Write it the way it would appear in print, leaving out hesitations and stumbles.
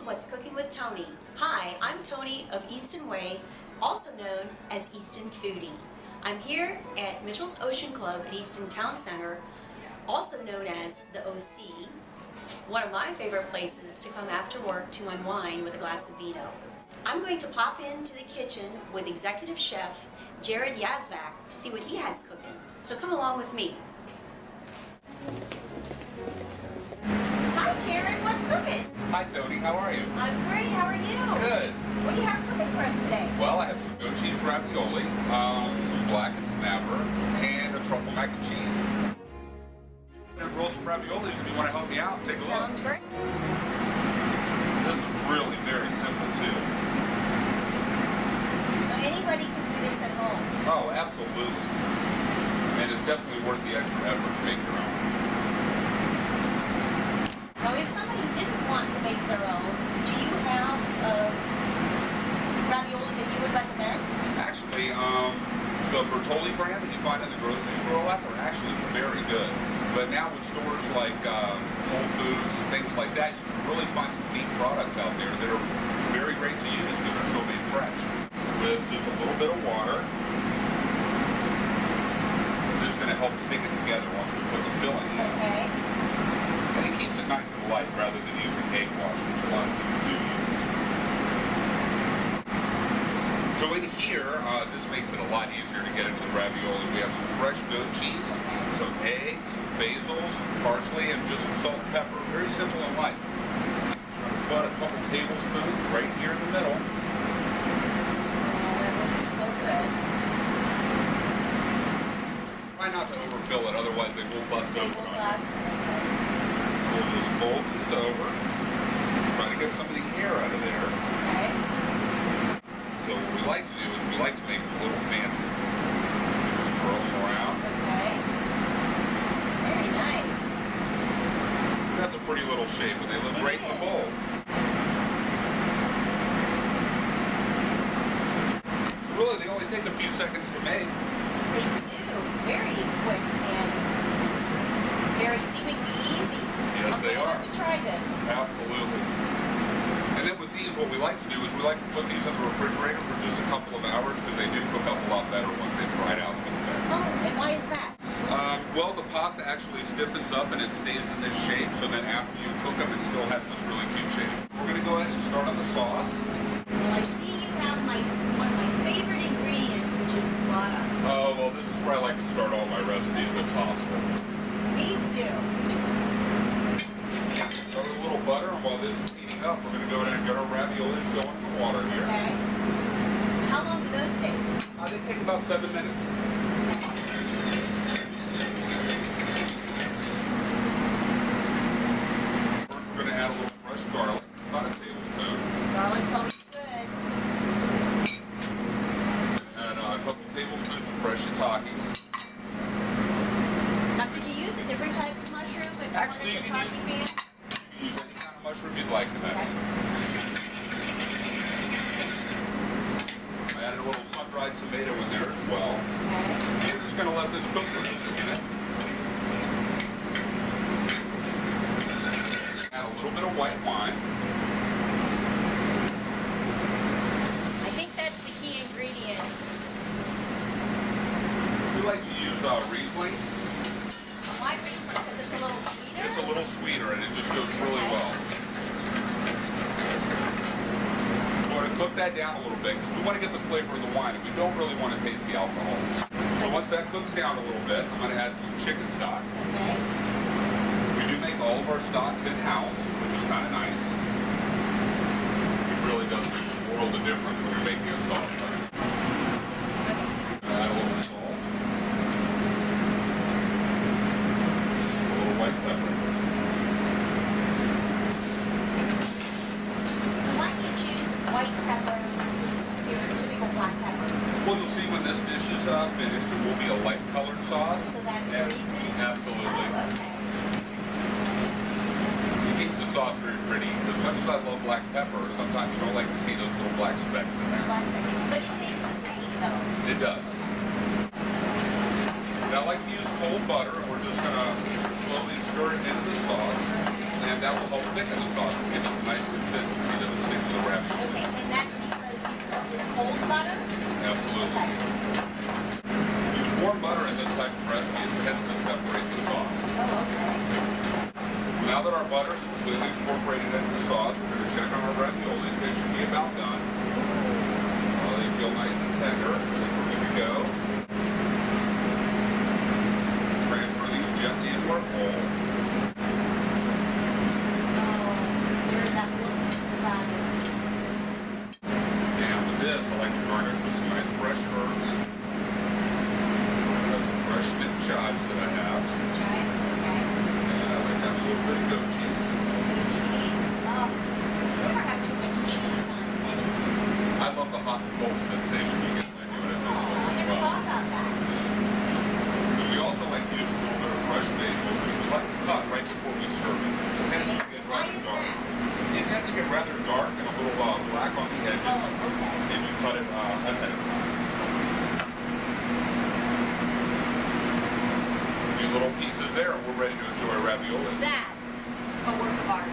to What's Cooking with Toni. Hi, I'm Toni of EastonWay, also known as Easton Foodie. I'm here at Mitchell's Ocean Club at Easton Town Center, also known as the OC, one of my favorite places to come after work to unwind with a glass of vino. I'm going to pop into the kitchen with Executive Chef Jared Yazvac to see what he has cooking. So come along with me. Hi Jared, what's cooking? Hi Toni, how are you? I'm great, how are you? Good. What do you have cooking for us today? Well, I have some goat cheese ravioli, some blackened snapper, and a truffle mac and cheese. I'm gonna roll some raviolis if you want to help me out. Take a look. Sounds great. This is really very simple too. So anybody can do this at home? Oh, absolutely. And it's definitely worth the extra effort to make your own. Now, if somebody didn't want to make their own, do you have a ravioli that you would recommend? Actually, the Bertolli brand that you find in the grocery store a lot, they're actually very good. But now with stores like Whole Foods and things like that, you can really find some neat products out there that are very great to use because they're still made fresh. With just a little bit of water, this is going to help stick it together once we put the filling in. Okay. And it keeps it nice and light rather than using egg wash, which a lot of people do use. So in here, this makes it a lot easier to get into the ravioli. We have some fresh goat cheese, some eggs, some basil, some parsley, and just some salt and pepper. Very simple and light. Put a couple tablespoons right here in the middle. Oh, that looks so good. Try not to overfill it, otherwise they will bust open on you. We'll just fold these over. Try to get some of the air out of there. Okay. So what we like to do is we like to make them a little fancy. Just curl them around. Okay. Very nice. That's a pretty little shape, and they look great in the bowl. So really, they only take a few seconds to make. They do. Very quick and very seemingly easy. Yes, they are. I'm going to try this. Absolutely. And then with these, what we like to do is we like to put these in the refrigerator for just a couple of hours because they do cook up a lot better once they've dried out a little bit. Oh, and why is that? Well, the pasta actually stiffens up and it stays in this shape, so that after you cook them, it still has this really cute shape. We're going to go ahead and start on the sauce. Well, I see you have one of my favorite ingredients, which is butter. Oh, well, this is where I like to start all my recipes if possible. Me too. Start with a little butter, and while this is heating up, we're going to go ahead and get our raviolis going for water here. Okay. How long do those take? They take about 7 minutes. First, we're going to add a little fresh garlic, about a tablespoon. Garlic's always good. And a couple tablespoons of fresh shiitakes. Now, could you use a different type of mushroom if Actually, you're you a can shiitake fan? use any kind of mushroom you'd like to that. Okay. I added a little sun-dried tomato in there as well. Okay. We're just going to let this cook for just a minute. Add a little bit of white wine. I think that's the key ingredient. We like to use Riesling. Why Riesling? Because it's a little sweeter? It's a little sweeter and it just goes really well. We're going to cook that down a little bit because we want to get the flavor of the wine and we don't really want to taste the alcohol. So once that cooks down a little bit, I'm going to add some chicken stock. Okay. We do make all of our stocks in-house, which is kind of nice. It really does make a world of difference when you're making a sauce. Add a little salt. A little white pepper. Why do you choose white pepper versus your typical black pepper? Well, you'll see when this dish is finished, it will be a light colored sauce. So that's the reason? Absolutely. Oh, okay. It keeps the sauce very pretty. As much as I love black pepper, sometimes you don't like to see those little black specks in there. Black specks. But it tastes the same, though. It does. And I like to use cold butter, and we're just going to slowly stir it into the sauce. And and that will help thicken the sauce and give us a nice consistency that will stick to the ravioli. Okay, and that's because you serve with cold butter? Absolutely. Okay. Use warm butter in this type of recipe. It tends to separate the sauce. Oh, okay. Now that our butter is completely incorporated into the sauce, we're going to check on our raviolis. They should be about done. Well, they feel nice and tender. I think we're good to go. Transfer these gently into our bowl. That looks fabulous. And with this, I like to garnish with some nice fresh herbs. Got some fresh mint chives that I have. Just chives, okay. And I like to have a little bit of goat cheese. Goat cheese. Oh, you never have too much cheese on anything. I love the hot and cold sensation you get when I do it at this Oh, one I as never well. thought about that. But we also like to use a little bit of fresh basil, which we like to cut right before we serve it. It tends to get Why rather is dark. that? It tends to get rather dark and a little black on the edges Oh, okay. if you cut it ahead of time. A few little pieces there, and we're ready to enjoy ravioli. That's a work of art.